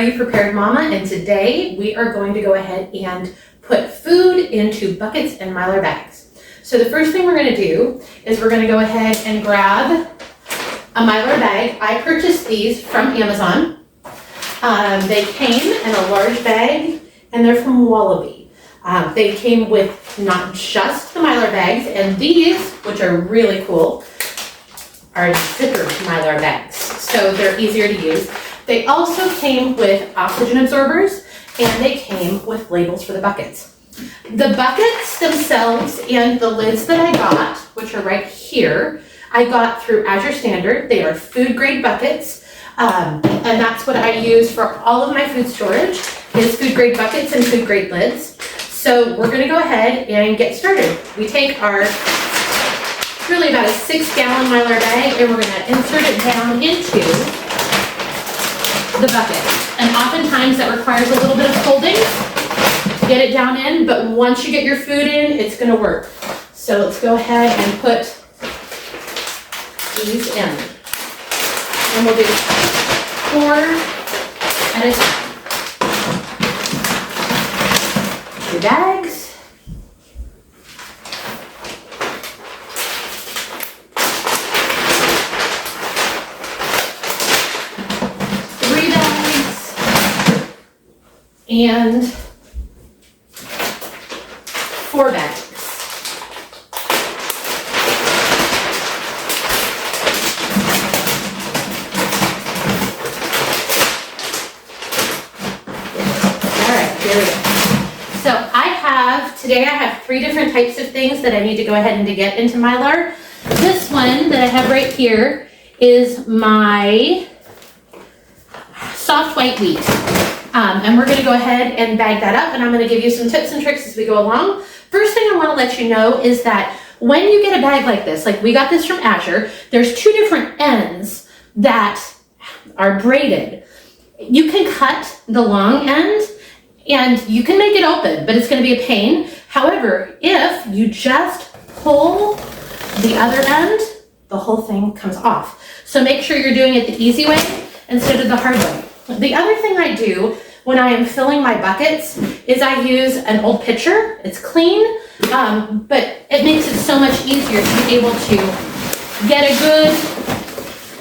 You Prepared Mama, and today we are going to go ahead and put food into buckets and Mylar bags. So the first thing we're going to do is we're going to go ahead and grab a Mylar bag. I purchased these from Amazon. They came in a large bag and they're from Wallaby. They came with not just the Mylar bags, and these, which are really cool, are zippered Mylar bags, so they're easier to use. They also came with oxygen absorbers, and they came with labels for the buckets. The buckets themselves and the lids that I got, which are right here, I got through Azure Standard. They are food grade buckets, and that's what I use for all of my food storage, is food grade buckets and food grade lids. So we're gonna go ahead and get started. We take our, really about a 6-gallon Mylar bag, and we're gonna insert it down into the bucket. And oftentimes that requires a little bit of folding to get it down in, but once you get your food in, it's gonna work. So let's go ahead and put these in. And we'll do 4 at a time. 2 bags. And 4 bags. All right, here we go. So today I have 3 different types of things that I need to go ahead and to get into Mylar. This one that I have right here is my soft white wheat. And we're going to go ahead and bag that up, and I'm going to give you some tips and tricks as we go along. First thing I want to let you know is that when you get a bag like this, like we got this from Azure, there's 2 different ends that are braided. You can cut the long end and you can make it open, but it's going to be a pain. However, if you just pull the other end, the whole thing comes off. So make sure you're doing it the easy way instead of the hard way. The other thing I do when I am filling my buckets is I use an old pitcher. It's clean, but it makes it so much easier to be able to get a good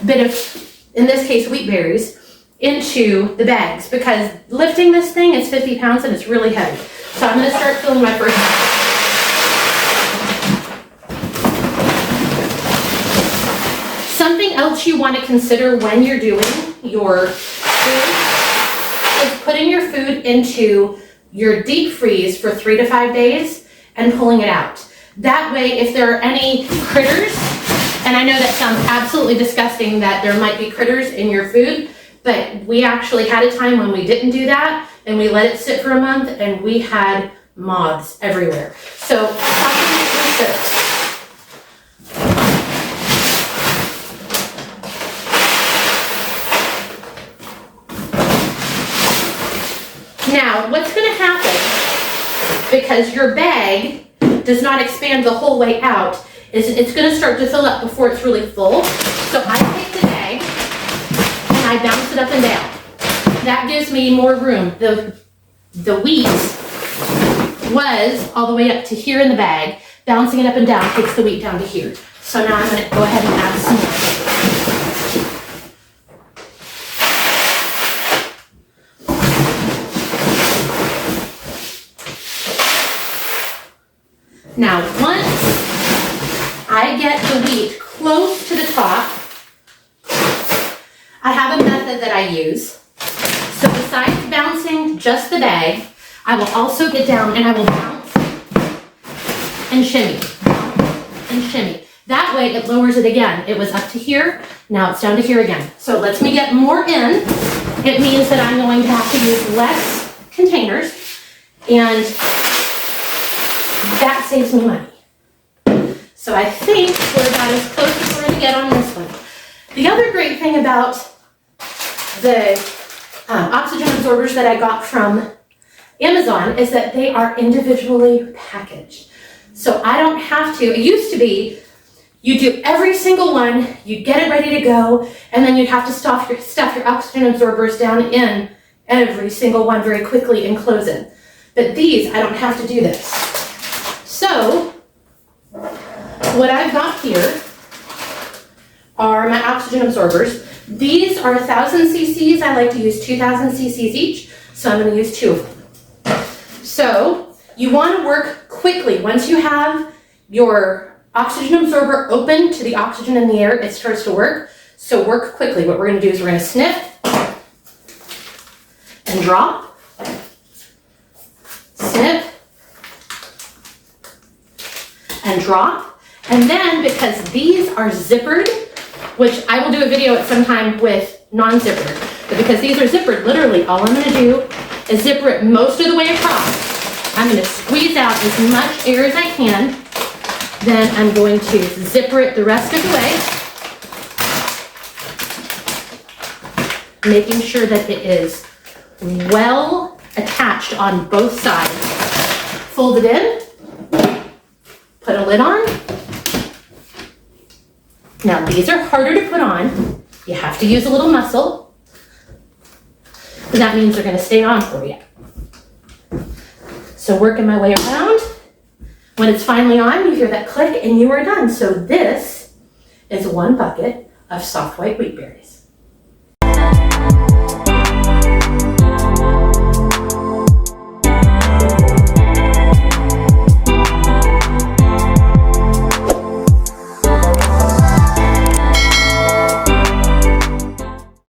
bit of, in this case, wheat berries, into the bags, because lifting this thing is 50 pounds and it's really heavy. So I'm going to start filling my first bag. Something else you want to consider when you're doing your food is putting your food into your deep freeze for 3 to 5 days and pulling it out. That way, if there are any critters, and I know that sounds absolutely disgusting that there might be critters in your food, but we actually had a time when we didn't do that and we let it sit for a month and we had moths everywhere. So now, what's going to happen, because your bag does not expand the whole way out, is it's going to start to fill up before it's really full. So I take the bag and I bounce it up and down. That gives me more room. The wheat was all the way up to here in the bag. Bouncing it up and down takes the wheat down to here. So now I'm going to go ahead and add some more. Now, once I get the wheat close to the top, I have a method that I use. So besides bouncing just the bag, I will also get down and I will bounce and shimmy, and shimmy. That way it lowers it again. It was up to here, now it's down to here again. So it lets me get more in. It means that I'm going to have to use less containers, and that saves me money. So I think we're about as close as we're going to get on this one. The other great thing about the oxygen absorbers that I got from Amazon is that they are individually packaged. So I don't have to, it used to be, you do every single one, you get it ready to go, and then you'd have to stuff your oxygen absorbers down in every single one very quickly and close it. But these, I don't have to do this. So, what I've got here are my oxygen absorbers. These are 1,000 cc's. I like to use 2,000 cc's each, so I'm going to use 2 of them. So, you want to work quickly. Once you have your oxygen absorber open to the oxygen in the air, it starts to work. So work quickly. What we're going to do is we're going to sniff and drop, snip and drop. And then, because these are zippered, which I will do a video at some time with non-zippered, but because these are zippered, literally all I'm going to do is zipper it most of the way across. I'm going to squeeze out as much air as I can. Then I'm going to zipper it the rest of the way, making sure that it is well attached on both sides. Fold it in, put a lid on. Now these are harder to put on. You have to use a little muscle, because that means they're going to stay on for you. So working my way around. When it's finally on, you hear that click and you are done. So this is 1 bucket of soft white wheat berries.